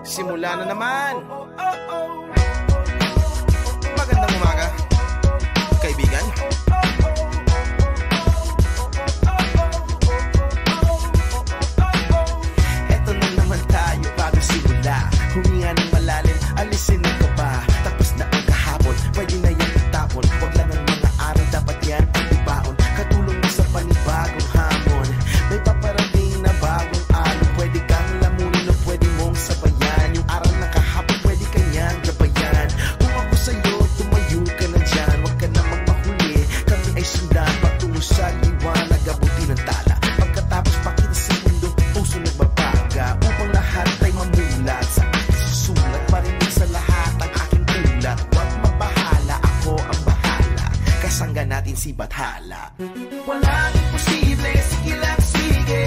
Simula na naman. Magandang umaga, kaibigan. Eto na naman tayo bago simula. Huminga ng malalim, alisin ang kaba. Tapos na ang kahapon, pwede na yan itapon. Huwag lang ang mga araw, dapat yan ang ibaon. Katulong mo sa panibagong hamon. May paparating na bagong araw. Pwede kang lamunin o pwede mong sabayan. Yung araw na kahapon, pwede kanyang gabayan. Kung ako sa'yo, tumayo ka na dyan. Huwag ka namang mahuli, kami ay sundan patungo sa liwanag, abuti ng tala. Pagkatapos pakita sa mundo, puso nagbabaga. Upang lahat ay mamulat sa aking susulat. Marinig sa lahat ang aking ulat. Huwag mabahala, ako ang bahala. Kasangga natin si Bathala. Walang imposible, sige lang sige.